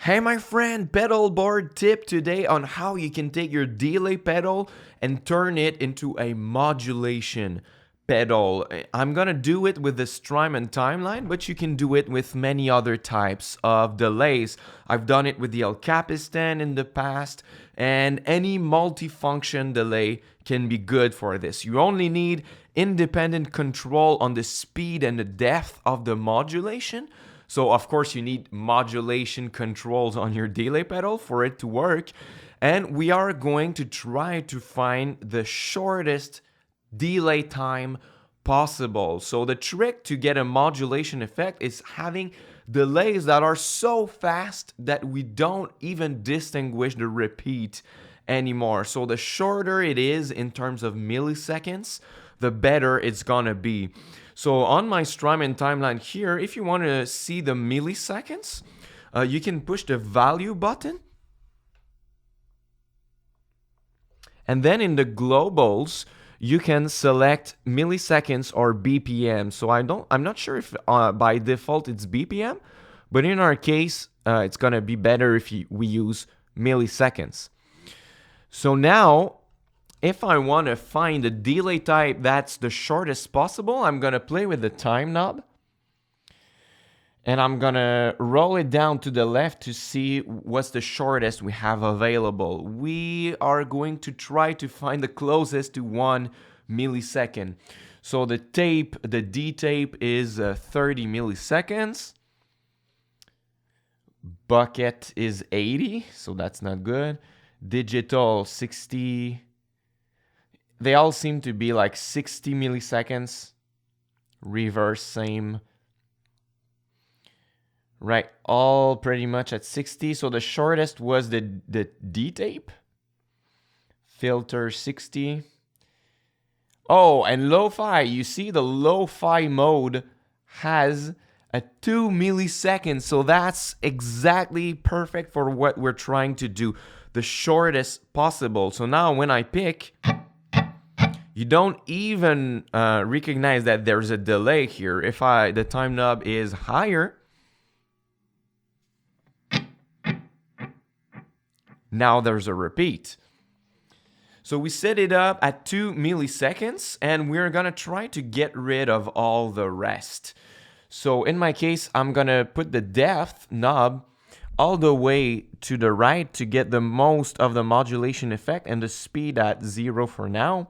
Hey my friend, pedal board tip today on how you can take your delay pedal and turn it into a modulation pedal. I'm gonna do it with the Strymon Timeline, but you can do it with many other types of delays. I've done it with the El Capistan in the past, and any multifunction delay can be good for this. You only need independent control on the speed and the depth of the modulation. So of course you need modulation controls on your delay pedal for it to work. And we are going to try to find the shortest delay time possible. So the trick to get a modulation effect is having delays that are so fast that we don't even distinguish the repeat anymore. So the shorter it is in terms of milliseconds, the better it's gonna be. So on my Strymon timeline here, if you want to see the milliseconds, you can push the value button. And then in the globals, you can select milliseconds or BPM. So I'm not sure if by default it's BPM, but in our case, it's gonna be better if we use milliseconds. So now, if I want to find a delay type that's the shortest possible, I'm going to play with the time knob. And I'm going to roll it down to the left to see what's the shortest we have available. We are going to try to find the closest to 1 millisecond. So the D tape is 30 milliseconds. Bucket is 80, so that's not good. Digital 60. They all seem to be like 60 milliseconds. Reverse, same. Right, all pretty much at 60. So the shortest was the D tape. Filter 60. Oh, and LoFi. You see the LoFi mode has a 2 milliseconds. So that's exactly perfect for what we're trying to do. The shortest possible. So now when I pick, you don't even recognize that there's a delay here. If the time knob is higher, now there's a repeat. So we set it up at 2 milliseconds, and we're gonna try to get rid of all the rest. So in my case, I'm gonna put the depth knob all the way to the right to get the most of the modulation effect, and the speed at 0 for now.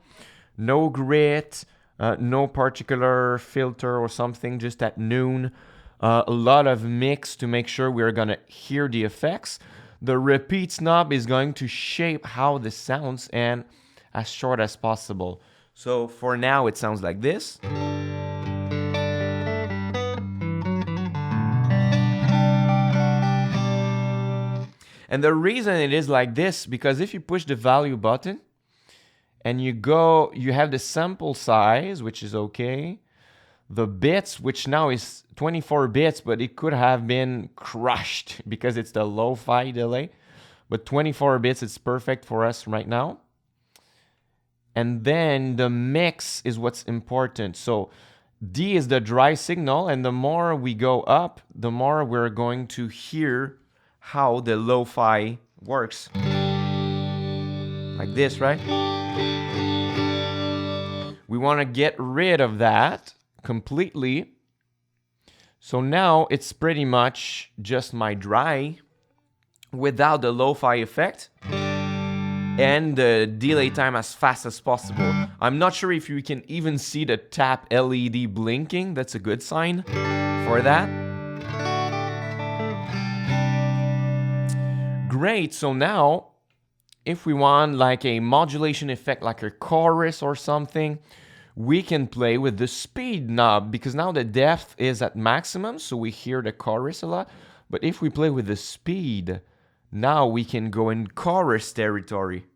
No grit, no particular filter or something, just at noon. A lot of mix to make sure we're gonna hear the effects. The repeats knob is going to shape how this sounds, and as short as possible. So for now it sounds like this. And the reason it is like this, because if you push the value button, and you have the sample size, which is okay. The bits, which now is 24 bits, but it could have been crushed because it's the LoFi delay. But 24 bits is perfect for us right now. And then the mix is what's important. So D is the dry signal, and the more we go up, the more we're going to hear how the LoFi works. Like this, right? We want to get rid of that completely. So now it's pretty much just my dry without the LoFi effect and the delay time as fast as possible. I'm not sure if you can even see the tap LED blinking. That's a good sign for that. Great, so now if we want like a modulation effect, like a chorus or something, we can play with the speed knob, because now the depth is at maximum, so we hear the chorus a lot. But if we play with the speed, now we can go in chorus territory.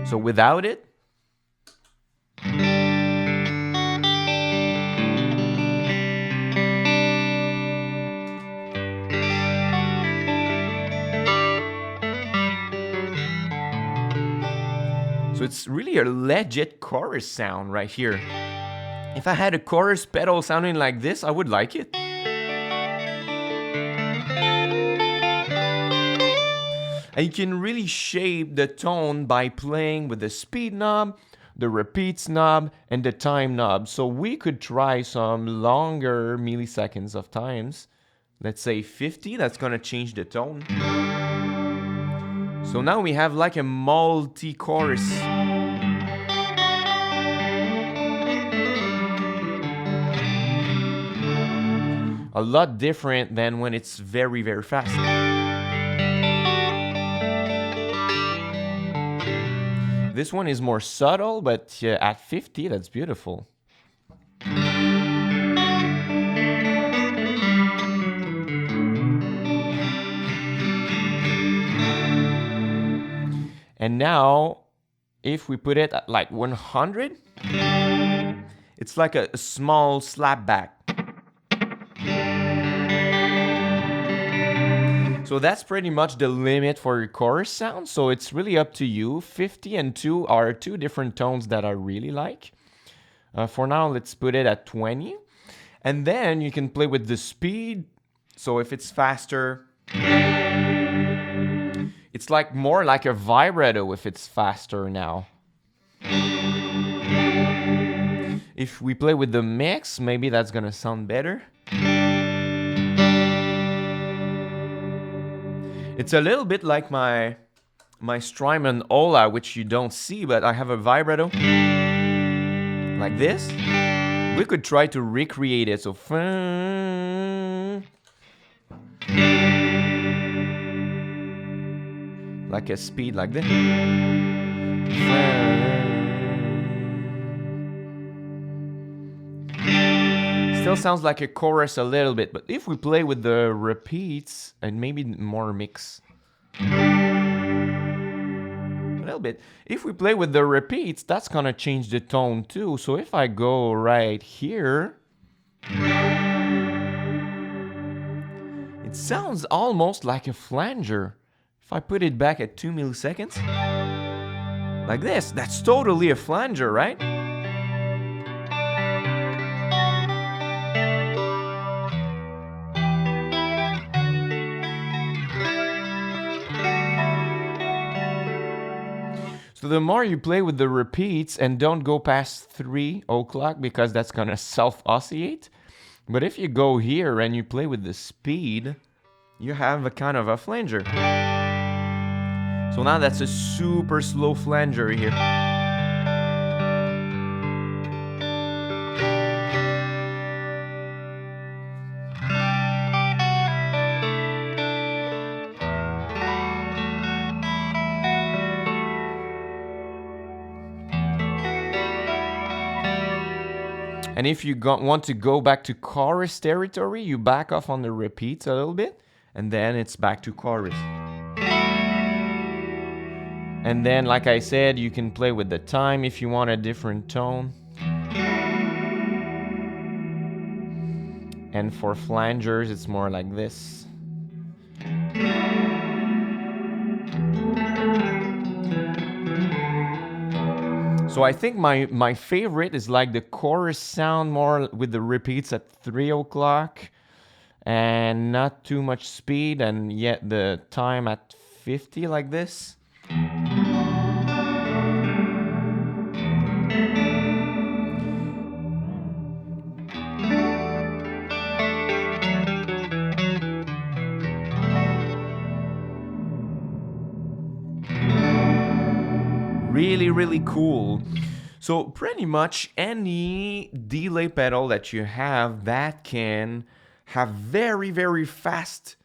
So without it, So it's really a legit chorus sound right here. If I had a chorus pedal sounding like this, I would like it. And you can really shape the tone by playing with the speed knob, the repeats knob, and the time knob. So we could try some longer milliseconds of times. Let's say 50, that's gonna change the tone. So now we have like a multi-chorus. A lot different than when it's very, very fast. This one is more subtle, but at 50, that's beautiful. And now, if we put it at like 100, it's like a small slapback. So that's pretty much the limit for your chorus sound. So it's really up to you. 50 and 2 are two different tones that I really like. For now, let's put it at 20. And then you can play with the speed. So if it's faster, it's like more like a vibrato if it's faster now. If we play with the mix, maybe that's gonna sound better. It's a little bit like my Strymon Ola, which you don't see, but I have a vibrato like this. We could try to recreate it. So like a speed like this. Still sounds like a chorus a little bit, but if we play with the repeats and maybe more mix a little bit, if we play with the repeats, that's gonna change the tone too. So if I go right here, it sounds almost like a flanger. If I put it back at 2 milliseconds, like this, that's totally a flanger, right? So the more you play with the repeats, and don't go past 3 o'clock because that's gonna self-oscillate. But if you go here and you play with the speed, you have a kind of a flanger. So now that's a super slow flanger here. And if you want to go back to chorus territory, you back off on the repeats a little bit, and then it's back to chorus. And then, like I said, you can play with the time if you want a different tone. And for flangers, it's more like this. So I think my favorite is like the chorus sound more with the repeats at 3 o'clock and not too much speed, and yet the time at 50 like this. Really, really cool. So pretty much any delay pedal that you have that can have very, very fast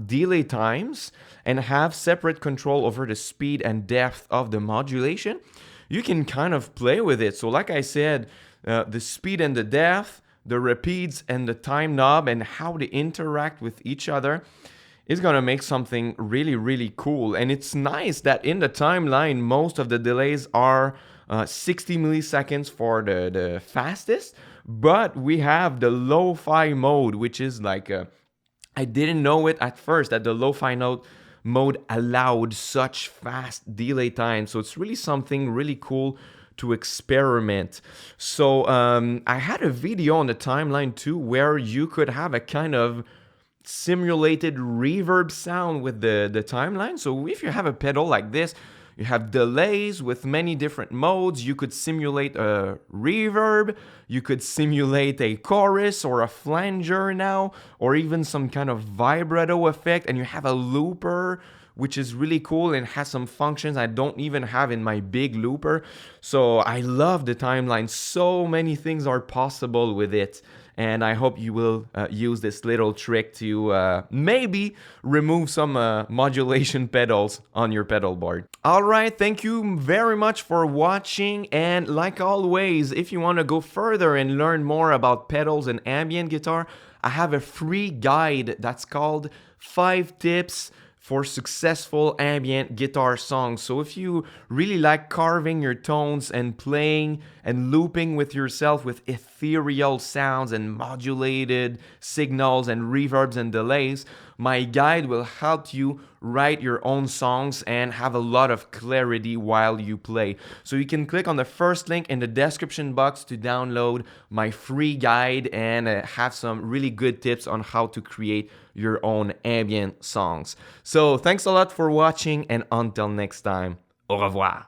delay times and have separate control over the speed and depth of the modulation, you can kind of play with it. So like I said, the speed and the depth, the repeats and the time knob and how they interact with each other is gonna make something really, really cool. And it's nice that in the timeline, most of the delays are 60 milliseconds for the fastest, but we have the LoFi mode, which is like, I didn't know it at first, that the LoFi mode mode allowed such fast delay time. So it's really something really cool to experiment. So I had a video on the timeline too where you could have a kind of simulated reverb sound with the timeline. So if you have a pedal like this, you have delays with many different modes. You could simulate a reverb, you could simulate a chorus or a flanger now, or even some kind of vibrato effect, and you have a looper, which is really cool and has some functions I don't even have in my big looper. So I love the timeline. So many things are possible with it. And I hope you will use this little trick to maybe remove some modulation pedals on your pedal board. All right, thank you very much for watching. And like always, if you want to go further and learn more about pedals and ambient guitar, I have a free guide that's called 5 Tips for Successful Ambient Guitar Songs. So if you really like carving your tones and playing and looping with yourself with ethereal sounds and modulated signals and reverbs and delays, my guide will help you write your own songs and have a lot of clarity while you play. So you can click on the first link in the description box to download my free guide and have some really good tips on how to create your own ambient songs. So thanks a lot for watching, and until next time, au revoir.